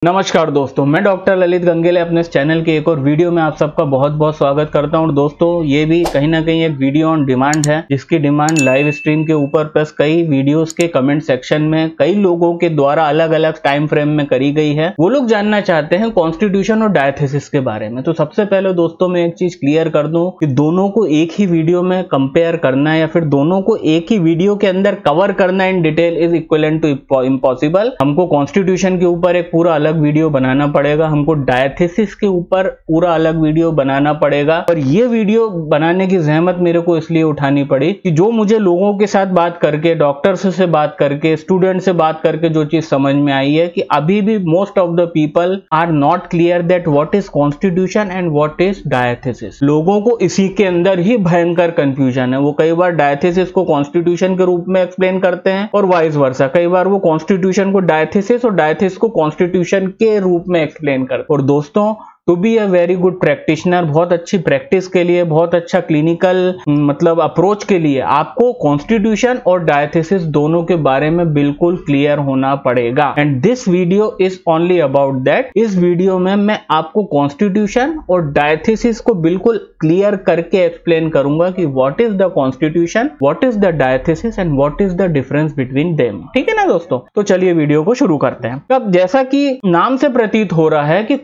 नमस्कार दोस्तों, मैं डॉक्टर ललित गंगेले अपने इस चैनल के एक और वीडियो में आप सबका बहुत बहुत स्वागत करता हूं। दोस्तों, ये भी कहीं ना कहीं एक वीडियो ऑन डिमांड है, जिसकी डिमांड लाइव स्ट्रीम के ऊपर प्लस कई वीडियोस के कमेंट सेक्शन में कई लोगों के द्वारा अलग अलग टाइम फ्रेम में करी गई है। वो लोग जानना चाहते हैं कॉन्स्टिट्यूशन और डायथेसिस के बारे में। तो सबसे पहले दोस्तों मैं एक चीज क्लियर कर दूं कि दोनों को एक ही वीडियो में कंपेयर करना या फिर दोनों को एक ही वीडियो के अंदर कवर करना in detail is equivalent to impossible. हमको कॉन्स्टिट्यूशन के ऊपर एक पूरा अलग वीडियो बनाना पड़ेगा, हमको डायथेसिस के ऊपर पूरा अलग वीडियो बनाना पड़ेगा। और ये वीडियो बनाने की जहमत मेरे को इसलिए उठानी पड़ी कि जो मुझे लोगों के साथ बात करके, डॉक्टर्स से बात करके, स्टूडेंट से बात करके जो चीज समझ में आई है कि अभी भी most of the people are not clear that what is constitution and what is diathesis. लोगों को इसी के अंदर ही भयंकर कंफ्यूजन है। वो कई बार डायथेसिस को कॉन्स्टिट्यूशन के रूप में एक्सप्लेन करते हैं और वाइस वर्सा। कई बार वो कॉन्स्टिट्यूशन को डायथेसिस और डायथेसिस को कॉन्स्टिट्यूशन के रूप में एक्सप्लेन करते। और दोस्तों, to be a very good practitioner, बहुत अच्छी प्रैक्टिस के लिए, बहुत अच्छा क्लिनिकल मतलब अप्रोच के लिए आपको कॉन्स्टिट्यूशन और डायथेसिस दोनों के बारे में बिल्कुल क्लियर होना पड़ेगा। And this video is only about that. इस वीडियो में मैं आपको कॉन्स्टिट्यूशन और डायथेसिस को बिल्कुल क्लियर करके एक्सप्लेन करूंगा कि what is the constitution, what is the diathesis and what is the difference between them. ठीक है ना दोस्तों? तो चलिए वीडियो को शुरू करते हैं। अब जैसा कि नाम से प्रतीत हो रहा है कि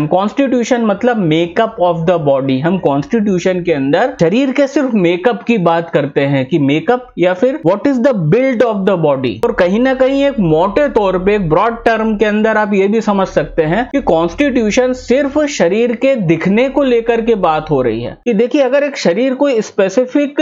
कॉन्स्टिट्यूशन मतलब मेकअप ऑफ द बॉडी। हम कॉन्स्टिट्यूशन के अंदर शरीर के सिर्फ मेकअप की बात करते हैं कि मेकअप या फिर what is the build of the body. और कहीं ना कहीं एक मोटे तौर पे, एक ब्रॉड टर्म के अंदर आप ये भी समझ सकते हैं कि कॉन्स्टिट्यूशन सिर्फ शरीर के दिखने को लेकर के बात हो रही है। कि देखिए, अगर एक शरीर कोई स्पेसिफिक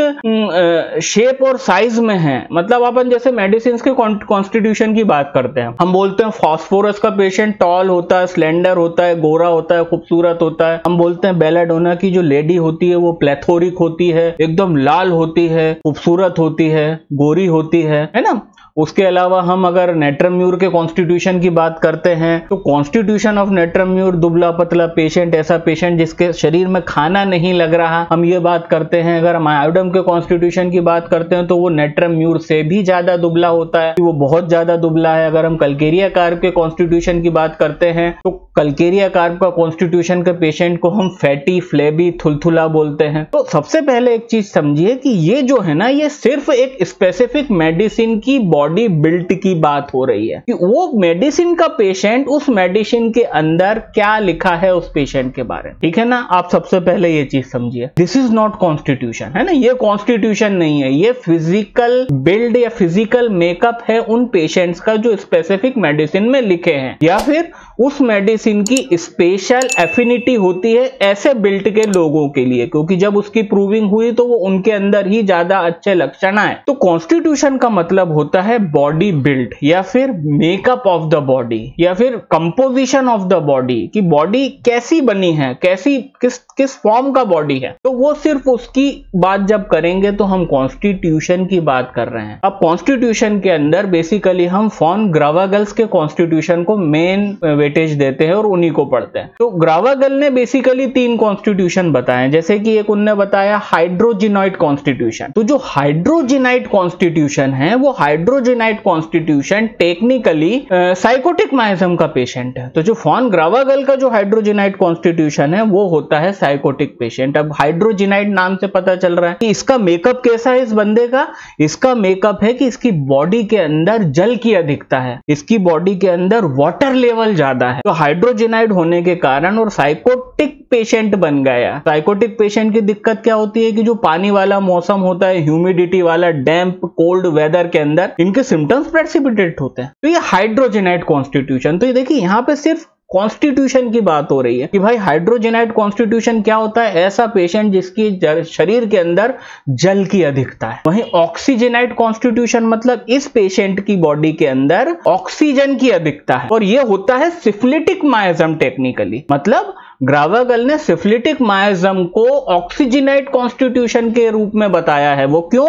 शेप और साइज में है, मतलब अपन जैसे मेडिसिन के कॉन्स्टिट्यूशन की बात करते हैं, हम बोलते हैं फास्फोरस का पेशेंट टॉल होता है, स्लेंडर होता है, गोरा होता है, खूबसूरत होता है। हम बोलते हैं बेलाडोना की जो लेडी होती है वो प्लेथोरिक होती है, एकदम लाल होती है, खूबसूरत होती है, गोरी होती है ना। उसके अलावा हम अगर नेट्रम्यूर के कॉन्स्टिट्यूशन की बात करते हैं तो कॉन्स्टिट्यूशन ऑफ नेट्रम्यूर दुबला पतला पेशेंट, ऐसा पेशेंट जिसके शरीर में खाना नहीं लग रहा, हम ये बात करते हैं। अगर हम आयोडम के कॉन्स्टिट्यूशन की बात करते हैं तो वो नेट्रम्यूर से भी ज्यादा दुबला होता है, वो बहुत ज्यादा दुबला है। अगर हम कल्केरिया कार्प के कॉन्स्टिट्यूशन की बात करते हैं तो कल्केरिया कार्प का कॉन्स्टिट्यूशन के पेशेंट को हम फैटी, फ्लेबी, थुलथुला बोलते हैं। तो सबसे पहले एक चीज समझिए कि ये जो है ना, ये सिर्फ एक स्पेसिफिक मेडिसिन की बॉडी बिल्ट की बात हो रही है कि वो मेडिसिन का पेशेंट, उस मेडिसिन के अंदर क्या लिखा है उस पेशेंट के बारे में। ठीक है ना? आप सबसे पहले ये चीज समझिए, दिस इज नॉट कॉन्स्टिट्यूशन, है ना। ये कॉन्स्टिट्यूशन नहीं है, ये फिजिकल बिल्ड या फिजिकल मेकअप है उन पेशेंट्स का जो स्पेसिफिक मेडिसिन में लिखे हैं, या फिर उस मेडिसिन की स्पेशल एफिनिटी होती है ऐसे बिल्ट के लोगों के लिए, क्योंकि जब उसकी प्रूविंग हुई तो वो उनके अंदर ही ज्यादा अच्छे लक्षण आए। तो कॉन्स्टिट्यूशन का मतलब होता है बॉडी बिल्ड या फिर मेकअप ऑफ द बॉडी या फिर कंपोजिशन ऑफ द बॉडी, कि बॉडी कैसी बनी है, कैसी किस फॉर्म का बॉडी है। तो वो सिर्फ उसकी बात जब करेंगे तो हम कॉन्स्टिट्यूशन की बात कर रहे हैं। अब कॉन्स्टिट्यूशन के अंदर बेसिकली हम फॉन ग्रावागल्स के कॉन्स्टिट्यूशन को मेन वेटेज देते हैं और उन्हीं को पढ़ते हैं। तो ग्रावागल ने बेसिकली 3 कॉन्स्टिट्यूशन बताए, जैसे कि एक उनने बताया हाइड्रोजिनॉइड कॉन्स्टिट्यूशन। तो जो हाइड्रोजिनाइड कॉन्स्टिट्यूशन है, वो हाइड्रोजिनाइड कॉन्स्टिट्यूशन टेक्निकली साइकोटिक माइज्म का पेशेंट है। तो जो फॉन ग्रावागल का जो हाइड्रोजिनाइड कॉन्स्टिट्यूशन है वो होता है साइकोटिक पेशेंट। अब हाइड्रोजिनाइड नाम से पता चल रहा है कि इसका मेकअप कैसा है इस बंदे का। इसका मेकअप है कि इसकी बॉडी के अंदर जल की अधिकता है, इसकी बॉडी के अंदर वाटर लेवल ज्यादा है। तो हाइड्रोजिनाइड होने के कारण और साइकोटिक पेशेंट बन गया। साइकोटिक पेशेंट की दिक्कत क्या होती है कि जो पानी वाला मौसम होता है, ह्यूमिडिटी वाला, डैम्प कोल्ड वेदर के अंदर इनके सिम्टम्स प्रेसिपिटेट होते हैं। तो ये हाइड्रोजिनाइड कॉन्स्टिट्यूशन। तो ये देखिए, यहां पे सिर्फ कॉन्स्टिट्यूशन की बात हो रही है कि भाई हाइड्रोजिनाइड कॉन्स्टिट्यूशन क्या होता है, ऐसा पेशेंट जिसकी शरीर के अंदर जल की अधिकता है। वहीं ऑक्सीजनाइड कॉन्स्टिट्यूशन मतलब इस पेशेंट की बॉडी के अंदर ऑक्सीजन की अधिकता है, और यह होता है सिफिलिटिक माइज्म टेक्निकली। मतलब ग्रावागल ने सिफिलिटिक माइज्म को ऑक्सीजनाइड कॉन्स्टिट्यूशन के रूप में बताया है। वो क्यों?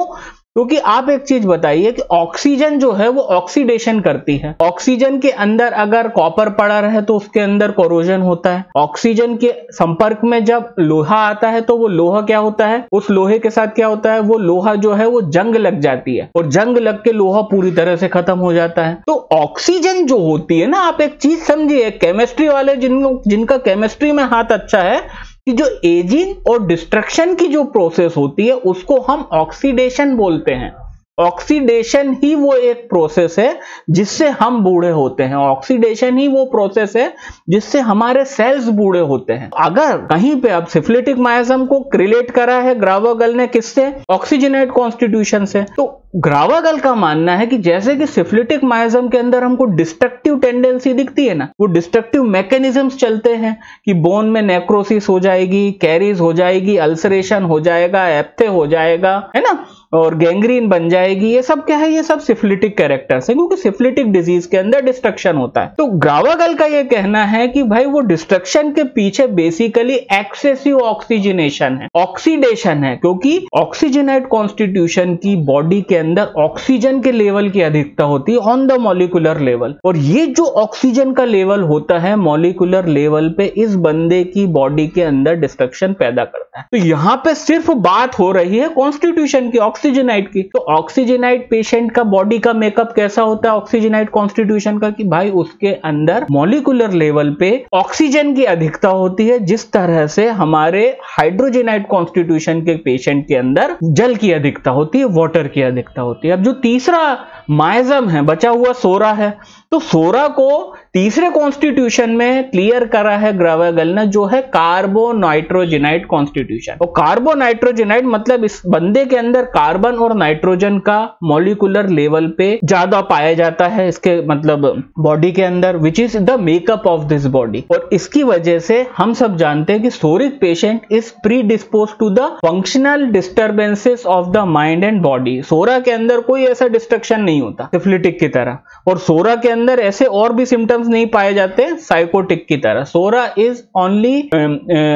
क्योंकि आप एक चीज बताइए कि ऑक्सीजन जो है वो ऑक्सीडेशन करती है। ऑक्सीजन के अंदर अगर कॉपर पड़ा रहे तो उसके अंदर कोरोजन होता है। ऑक्सीजन के संपर्क में जब लोहा आता है तो वो लोहा क्या होता है, उस लोहे के साथ क्या होता है, वो लोहा जो है वो जंग लग जाती है और जंग लग के लोहा पूरी तरह से खत्म हो जाता है। तो ऑक्सीजन जो होती है ना, आप एक चीज समझिए, केमिस्ट्री वाले जिनका केमिस्ट्री में हाथ अच्छा है, कि जो एजिंग और डिस्ट्रक्शन की जो प्रोसेस होती है उसको हम ऑक्सीडेशन बोलते हैं। ऑक्सीडेशन ही वो एक प्रोसेस है जिससे हम बूढ़े होते हैं। ऑक्सीडेशन ही वो प्रोसेस है जिससे हमारे सेल्स बूढ़े होते हैं। अगर कहीं पे अब सिफिलिटिक माइजम को रिलेट करा है ग्रावागल ने किससे, ऑक्सीजनेट कॉन्स्टिट्यूशन से। तो ग्रावागल का मानना है कि जैसे कि सिफिलिटिक माइजम के अंदर हमको डिस्ट्रक्टिव टेंडेंसी दिखती है ना, वो डिस्ट्रक्टिव मैकेनिज्म्स चलते हैं कि बोन में नेक्रोसिस हो जाएगी, कैरीज हो जाएगी, अल्सरेशन हो जाएगा, एप्थे हो जाएगा, है ना, और गैंग्रीन बन जाएगी। ये सब क्या है, ये सब सिफिलिटिक कैरेक्टर्स है, क्योंकि सिफिलिटिक डिजीज के अंदर डिस्ट्रक्शन होता है। तो ग्रावागल का ये कहना है कि भाई वो डिस्ट्रक्शन के पीछे बेसिकली एक्सेसिव ऑक्सीजनेशन है, ऑक्सीडेशन है, क्योंकि ऑक्सीजनेट कॉन्स्टिट्यूशन की बॉडी के अंदर ऑक्सीजन के लेवल की अधिकता होती है ऑन द मॉलिक्यूलर लेवल, और ये जो ऑक्सीजन का लेवल होता है मॉलिक्यूलर लेवल पे, इस बंदे की बॉडी के अंदर डिस्ट्रक्शन पैदा करता है। तो यहां पे सिर्फ बात हो रही है कॉन्स्टिट्यूशन की, ऑक्सीजनाइट की। तो ऑक्सीजनाइट पेशेंट का बॉडी का मेकअप कैसा होता है ऑक्सीजनाइट कॉन्स्टिट्यूशन का, कि भाई उसके अंदर मॉलिक्यूलर लेवल पे ऑक्सीजन की अधिकता होती है, जिस तरह से हमारे हाइड्रोजनाइट कॉन्स्टिट्यूशन के पेशेंट के अंदर जल की अधिकता होती है, वाटर की अधिकता होती है। अब जो तीसरा माइजम है, बचा हुआ सोरा है, तो सोरा को तीसरे कॉन्स्टिट्यूशन में क्लियर करा है ग्रावागल ने, जो है कार्बोनाइट्रोजेनाइट कॉन्स्टिट्यूशन। और कार्बोनाइट्रोजेनाइट मतलब इस बंदे के अंदर कार्बन और नाइट्रोजन का मॉलिक्यूलर लेवल पे ज्यादा पाया जाता है, इसके मतलब बॉडी के अंदर, which is the makeup of this body. और इसकी वजह से हम सब जानते हैं कि psoric patient is predisposed to the functional disturbances of the mind and body. Psora के अंदर कोई ऐसा डिस्ट्रक्शन नहीं होता सिफिलिटिक की तरह, और सोरा के अंदर ऐसे और भी सिम्टम्स नहीं पाए जाते साइकोटिक की तरह। Psora is only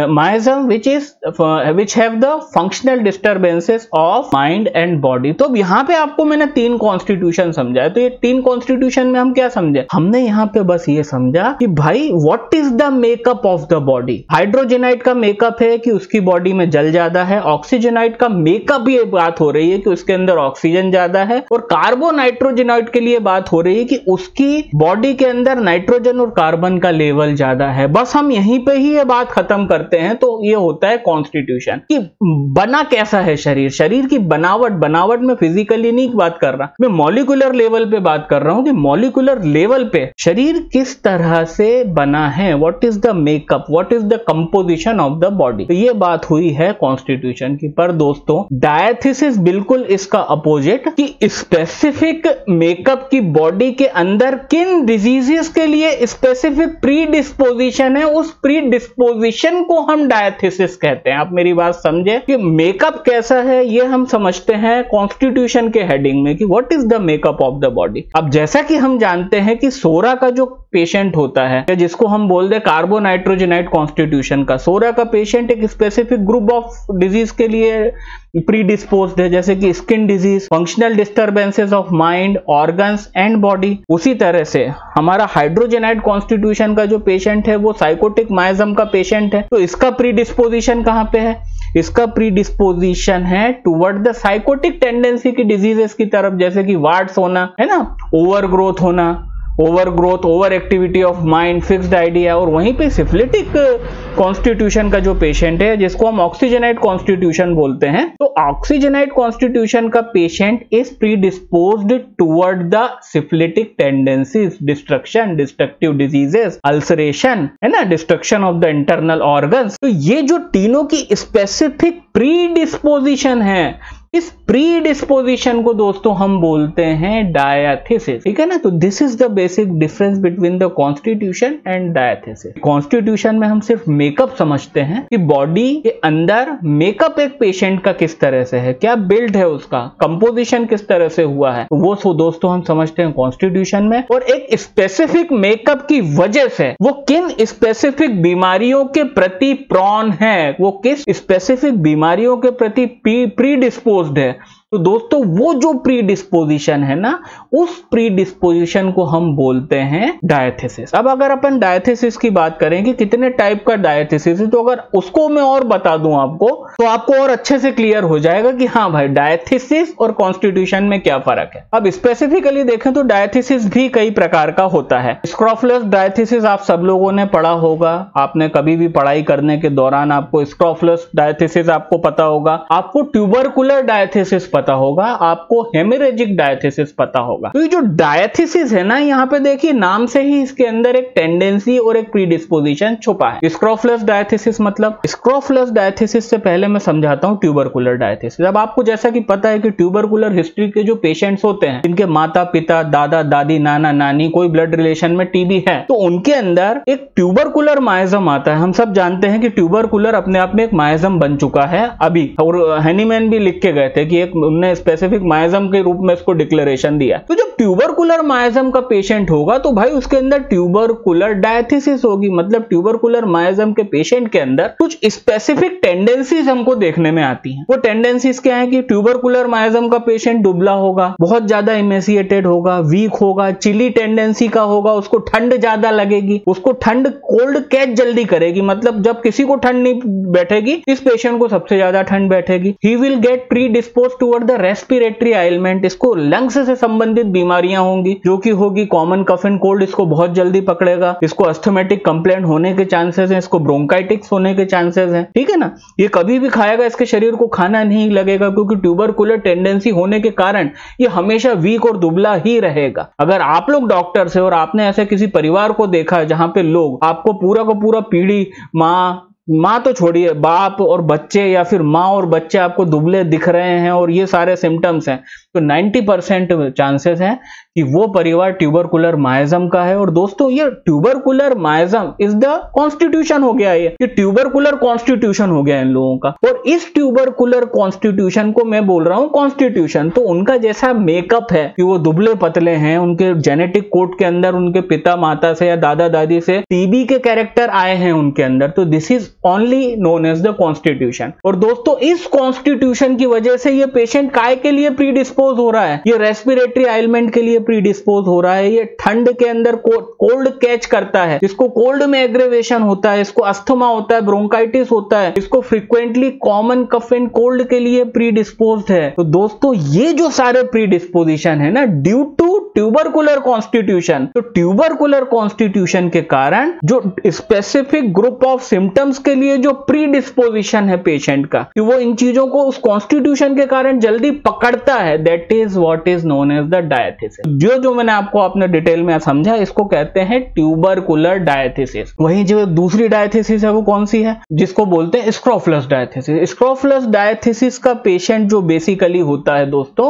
miasm which have the functional disturbances of mind and body. तो यहाँ पे आपको मैंने 3 कॉन्स्टिट्यूशन समझाया। तो ये 3 कॉन्स्टिट्यूशन में हम क्या समझे, हमने यहाँ पे बस ये समझा कि भाई what is the makeup of the body. Hydrogenoid का मेकअप है कि उसकी बॉडी में जल ज्यादा है, ऑक्सीजनाइट का मेकअप ये बात हो रही है कि उसके अंदर ऑक्सीजन ज्यादा है, और कार्बोनाइट्रोजेनाइट के लिए बात हो रही है कि उसकी बॉडी के अंदर नाइट्रोजन और कार्बन का लेवल ज्यादा है। बस हम यहीं पे ही ये बात खत्म करते हैं। तो ये होता है कॉन्स्टिट्यूशन कि बना कैसा है शरीर, शरीर की बनावट में फिजिकली नहीं बात कर रहा, मैं मॉलिक्यूलर लेवल पे बात कर रहा हूं कि मॉलिक्यूलर लेवल पे शरीर किस तरह से बना है, what is the makeup, what is the composition of the body. तो ये बात हुई है कॉन्स्टिट्यूशन की। पर दोस्तों डायथिसिस बिल्कुल इसका अपोजिट, कि स्पेसिफिक मेकअप की बॉडी के अंदर किन डिजीजेस के लिए स्पेसिफिक प्री डिस्पोजिशन है, उस प्री डिस्पोजिशन को हम डायथिसिस कहते हैं। आप मेरी बात समझे कि मेकअप कैसा है ये हम समझते हैं कॉन्स्टिट्यूशन के हेडिंग में, कि what is the makeup of the body. अब जैसा कि हम जानते हैं कि सोरा का जो पेशेंट होता है, जिसको हम बोल दे कार्बोनाइट्रोजेनाइट कॉन्स्टिट्यूशन का, सोरा का पेशेंट एक स्पेसिफिक ग्रुप ऑफ डिजीज के लिए प्री डिस्पोज्ड है, जैसे कि skin disease, functional disturbances of mind, organs and body. उसी तरह से हमारा हाइड्रोजनाइट कॉन्स्टिट्यूशन का जो पेशेंट है वो साइकोटिक माइजम का पेशेंट है। तो इसका प्री डिस्पोजिशन कहां पे है, इसका प्री डिस्पोजिशन है टुवर्ड द साइकोटिक टेंडेंसी की डिजीजेस की तरफ, जैसे कि वार्ड्स होना, है ना, ओवरग्रोथ होना, over activity of mind, fixed idea. और वहीं पे सिफिलिटिक कॉन्स्टिट्यूशन का जो पेशेंट है, जिसको हम ऑक्सीजनाइट कॉन्स्टिट्यूशन बोलते हैं, तो ऑक्सीजनाइट कॉन्स्टिट्यूशन का patient is pre disposed toward the syphilitic tendencies, destruction, destructive diseases, ulceration, है ना, destruction of the internal organs. तो ये जो तीनों की स्पेसिफिक प्री डिस्पोजिशन है, इस प्री डिस्पोजिशन को दोस्तों हम बोलते हैं डायथिसिस, ठीक है ना। तो this is the basic difference between the constitution and diathesis. Constitution में हम सिर्फ मेकअप समझते हैं कि बॉडी के अंदर मेकअप एक पेशेंट का किस तरह से है, क्या बिल्ड है, उसका कंपोजिशन किस तरह से हुआ है, वो दोस्तों हम समझते हैं कॉन्स्टिट्यूशन में। और एक स्पेसिफिक मेकअप की वजह से वो किन स्पेसिफिक बीमारियों के प्रति प्रॉन है, वो किस स्पेसिफिक बीमारियों के प्रति प्री डिस्पोज है, तो दोस्तों वो जो प्री डिस्पोजिशन है ना, उस प्री डिस्पोजिशन को हम बोलते हैं डायथिसिस। अब अगर अपन डायथिसिस की बात करें कि कितने टाइप का डायथिसिस है, तो अगर उसको मैं और बता दूं आपको, तो आपको और अच्छे से क्लियर हो जाएगा कि हाँ भाई, डायथिसिस और कॉन्स्टिट्यूशन में क्या फर्क है। अब स्पेसिफिकली देखें तो डायथिसिस भी कई प्रकार का होता है। स्क्रोफुलस डायथिसिस आप सब लोगों ने पढ़ा होगा, आपने कभी भी पढ़ाई करने के दौरान आपको स्क्रोफुलस डायथिसिस आपको पता होगा, आपको ट्यूबरकुलर डायथिसिस पता होगा, आपको हेमरेजिक डायथिसिस पता होगा। तो ये जो डायथिसिस है ना, यहाँ पे देखिए नाम से ही इसके अंदर एक टेंडेंसी और एक प्रीडिस्पोजिशन छुपा है। स्क्रोफुलस डायथिसिस मतलब, स्क्रोफुलस डायथिसिस से पहले मैं समझाता हूं ट्यूबरकुलर डायथिसिस। अब आपको जैसा कि पता है कि ट्यूबरकुलर हिस्ट्री के जो पेशेंट्स होते हैं, जिनके माता पिता, दादा दादी, नाना नानी, कोई ब्लड रिलेशन में टीबी है, तो उनके अंदर एक ट्यूबरकुलर माइजम आता है। हम सब जानते हैं कि ट्यूबरकुलर अपने आप में एक माइजम बन चुका है अभी, और हैनीमैन भी लिख के गए थे कि एक उन्होंने स्पेसिफिक माइजम के रूप में इसको डिक्लेरेशन दिया। तो जब ट्यूबरकुलर माइजम का पेशेंट होगा तो भाई उसके अंदर ट्यूबरकुलर डायथिसिस होगी, मतलब ट्यूबरकुलर माइजम के पेशेंट के अंदर कुछ स्पेसिफिक टेंडेंसीज हमको देखने में आती हैं। वो टेंडेंसीज क्या है कि ट्यूबरकुलर माइजम का पेशेंट दुबला होगा, बहुत ज्यादा इमेसिएटेड होगा, वीक होगा, चिली टेंडेंसी का होगा, उसको ठंड ज्यादा लगेगी, उसको ठंड कोल्ड कैच जल्दी करेगी, मतलब जब किसी को ठंड नहीं बैठेगी, इस पेशेंट को सबसे ज्यादा ठंड बैठेगी। He will get pre dispose toward the respiratory ailment, इसको लंग्स से संबंधित बीमारियां होंगी, जो कि होगी कॉमन कफ एंड कोल्ड, इसको बहुत जल्दी पकड़ेगा, इसको अस्थमेटिक कंप्लेंट होने के चांसेस हैं, इसको ब्रोंकाइटिक्स होने के चांसेस हैं, ठीक है ना। ये कभी भी खाएगा, इसके शरीर को खाना नहीं लगेगा, क्योंकि ट्यूबरकुलर टेंडेंसी होने के कारण ये हमेशा वीक और दुबला ही रहेगा। अगर आप लोग डॉक्टर से और आपने ऐसे किसी परिवार को देखा है जहां पे लोग आपको पूरा का पूरा पीढ़ी, माँ तो छोड़िए, बाप और बच्चे या फिर माँ और बच्चे आपको दुबले दिख रहे हैं और ये सारे सिम्टम्स हैं, तो 90% चांसेस हैं कि वो परिवार ट्यूबरकुलर माइजम का है। और दोस्तों ये tubercular miasm is the constitution हो गया, ये ट्यूबरकुलर कॉन्स्टिट्यूशन हो गया इन लोगों का। और इस ट्यूबरकुलर कॉन्स्टिट्यूशन को मैं बोल रहा हूं कॉन्स्टिट्यूशन, तो उनका जैसा मेकअप है कि वो दुबले पतले हैं, उनके जेनेटिक कोड के अंदर उनके पिता माता से या दादा दादी से टीबी के कैरेक्टर आए हैं उनके अंदर, तो this is only known as the constitution. और दोस्तों इस कॉन्स्टिट्यूशन की वजह से ये पेशेंट काय के लिए प्रीडिस्पोज हो रहा है, ये रेस्पिरेटरी आइलमेंट के लिए प्रीडिस्पोज हो रहा है, ये ठंड के अंदर कोल्ड कैच करता है, इसको कोल्ड में एग्रेवेशन होता है, इसको अस्थमा होता है, ब्रोंकाइटिस होता है, इसको frequently common cough and cold के लिए प्रीडिस्पोज्ड है। तो दोस्तों ये जो सारे प्रीडिस्पोजिशन है ना, ड्यू टू ट्यूबरकुलर कॉन्स्टिट्यूशन, तो ट्यूबरकुलर कॉन्स्टिट्यूशन के कारण जो स्पेसिफिक ग्रुप ऑफ सिम्टम्स के लिए जो प्रीडिस्पोजिशन है पेशेंट का, कि वो इन चीजों को उस कॉन्स्टिट्यूशन के कारण जल्दी पकड़ता है, that is what is known as the diathesis. जो मैंने आपको अपने डिटेल में समझा, इसको कहते हैं ट्यूबरकुलर डायथिसिस। वहीं जो दूसरी डायथिसिस है वो कौन सी है, जिसको बोलते हैं स्क्रोफुलस डायथिसिस। स्क्रोफुलस डायथिसिस का पेशेंट जो बेसिकली होता है दोस्तों,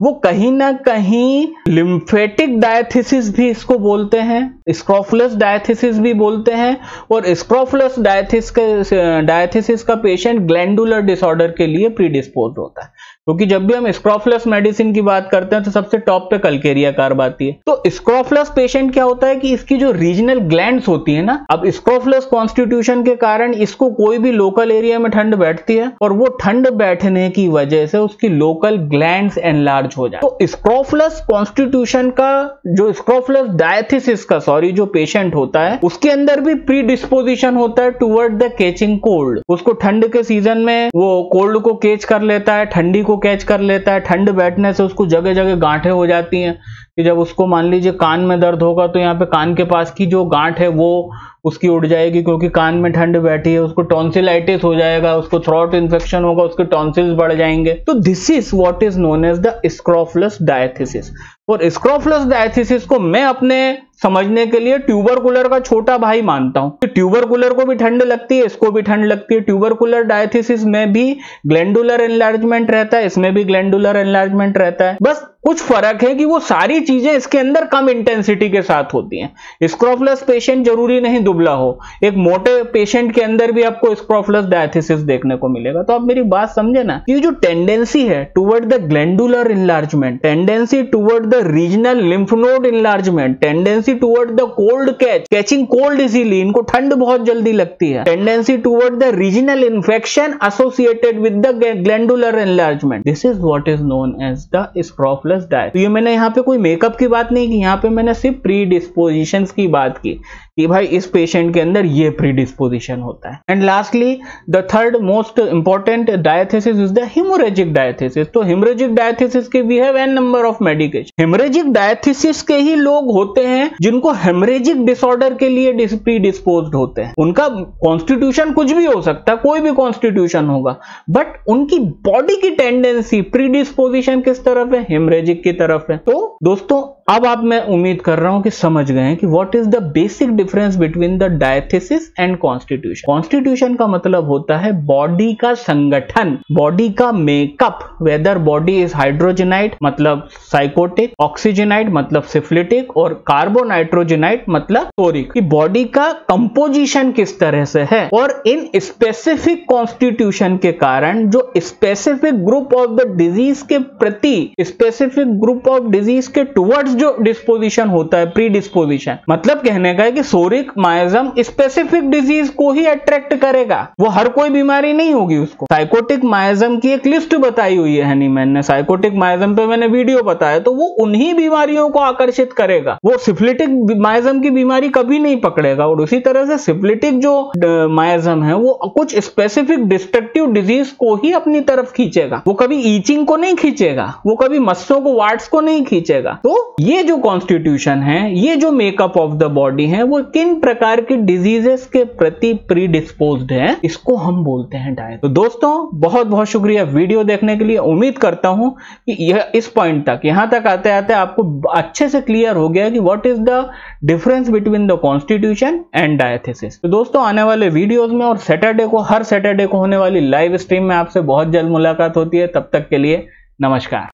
वो कहीं ना कहीं लिम्फेटिक डायथिसिस भी इसको बोलते हैं, स्क्रोफुलस डायथिसिस भी बोलते हैं। और स्क्रोफुलस डायथिसिस का पेशेंट ग्लैंडुलर डिसऑर्डर के लिए प्रीडिस्पोज होता है, क्योंकि जब भी हम स्क्रोफुलस मेडिसिन की बात करते हैं तो सबसे टॉप पे कल्केरिया कार्ब आती है। तो स्क्रोफुलस पेशेंट क्या होता है कि इसकी जो रीजनल ग्लैंड्स होती है ना, अब स्क्रोफुलस कॉन्स्टिट्यूशन के कारण इसको कोई भी लोकल एरिया में ठंड बैठती है, और वो ठंड बैठने की वजह से उसकी लोकल ग्लैंड्स एनलार्ज हो जाए। तो स्क्रोफुलस कॉन्स्टिट्यूशन का जो स्क्रोफुलस डायथिसिस का जो पेशेंट होता है, उसके अंदर भी प्रीडिस्पोजिशन होता है टुवर्ड द कैचिंग कोल्ड। उसको ठंड के सीजन में वो कोल्ड को कैच कर लेता है, ठंडी को कैच कर लेता है, ठंड बैठने से उसको जगह जगह गांठें हो जाती हैं, कि जब उसको मान लीजिए कान में दर्द होगा तो यहाँ पे कान के पास की जो गांठ है वो उसकी उड़ जाएगी, क्योंकि कान में ठंड बैठी है। उसको टॉन्सिलाइटिस हो जाएगा, उसको थ्रोट इन्फेक्शन होगा, उसके टॉन्सिल्स बढ़ जाएंगे। तो this is what is known as the scrofulous diathesis. और स्क्रोफुलस डायथिसिस को मैं अपने समझने के लिए ट्यूबरकुलर का छोटा भाई मानता हूं। तो ट्यूबरकुलर को भी ठंड लगती है, इसको भी ठंड लगती है। ट्यूबरकुलर डायथिसिस में भी ग्लैंडुलर एनलार्जमेंट रहता है, इसमें भी ग्लैंडुलर एनलार्जमेंट रहता है। बस कुछ फर्क है कि वो सारी चीजें इसके अंदर कम इंटेंसिटी के साथ होती हैं। स्क्रोफुलस पेशेंट जरूरी नहीं दुबला हो, एक मोटे पेशेंट के अंदर भी आपको स्क्रोफुलस डायथिसिस देखने को मिलेगा। तो आप मेरी बात समझे ना, ये जो टेंडेंसी है toward the glandular enlargement, tendency toward the regional lymph node enlargement, tendency tendency toward the cold catching cold easily, इनको ठंड बहुत जल्दी लगती है, tendency toward the regional infection associated with the glandular enlargement, this is what is known as the scrofulous diet. तो ये मैंने यहाँ पे कोई मेकअप की बात नहीं की, यहाँ पे मैंने सिर्फ प्रीडिस्पोजिशंस की बात की कि भाई इस पेशेंट के अंदर ये प्रीडिस्पोजिशन होता है। And lastly the third most important diathesis is the haemorrhagic diathesis. तो हेमोरेजिक डायथेसिस के we have an number of medication. Haemorrhagic diathesis के ही लोग होते हैं जिनको हेमोरेजिक डिसऑर्डर के लिए प्रीडिस्पोज्ड होते हैं। उनका कॉन्स्टिट्यूशन कुछ भी हो सकता है, कोई भी कॉन्स्टिट्यूशन होगा, बट उनकी बॉडी की टेंडेंसी प्रीडिस्पोजिशन किस तरफ है, हेमोरेजिक की तरफ है। तो दोस्तों अब आप, मैं उम्मीद कर रहा हूं कि समझ गए हैं कि what is the basic difference between the diathesis and constitution. Constitution का मतलब होता है बॉडी का संगठन, बॉडी का मेकअप, वेदर बॉडी इज हाइड्रोजनाइट मतलब साइकोटिक, ऑक्सीजनाइट मतलब सिफिलिटिक और कार्बोनाइट्रोजनाइट मतलब टोरिक, कि बॉडी का कंपोजिशन किस तरह से है। और इन स्पेसिफिक कॉन्स्टिट्यूशन के कारण जो specific group of the disease के प्रति, स्पेसिफिक ग्रुप ऑफ डिजीज के टुवर्ड्स जो डिस्पोजिशन होता है, प्री डिस्पोजिशन, मतलब कहने का है कि सोरिक माइजम स्पेसिफिक डिजीज को ही अट्रैक्ट करेगा, वो हर कोई बीमारी नहीं होगी उसको। साइकोटिक माइजम की एक लिस्ट बताई हुई है हनीमैन ने, साइकोटिक माइजम पे मैंने वीडियो बताया, तो वो उन्हीं बीमारियों को आकर्षित करेगा, वो सिफिलिटिक माइजम की बीमारी कभी नहीं पकड़ेगा। और उसी तरह से सिफिलिटिक जो माइजम है वो कुछ स्पेसिफिक डिस्ट्रक्टिव डिजीज को ही अपनी तरफ खींचेगा, वो कभी ईचिंग को नहीं खींचेगा, वो कभी मस्सों को, वार्ड्स को नहीं खींचेगा। तो ये जो कॉन्स्टिट्यूशन है, ये जो मेकअप ऑफ द बॉडी है, वो किन प्रकार की डिजीजेस के प्रति प्रीडिस्पोज्ड है, इसको हम बोलते हैं डायट। तो दोस्तों बहुत बहुत शुक्रिया वीडियो देखने के लिए। उम्मीद करता हूं कि यह इस पॉइंट तक, यहां तक आते आते आपको अच्छे से क्लियर हो गया कि what is the difference between the constitution and diathesis. तो दोस्तों आने वाले वीडियोस में और सैटरडे को, हर सैटरडे को होने वाली लाइव स्ट्रीम में आपसे बहुत जल्द मुलाकात होती है। तब तक के लिए नमस्कार।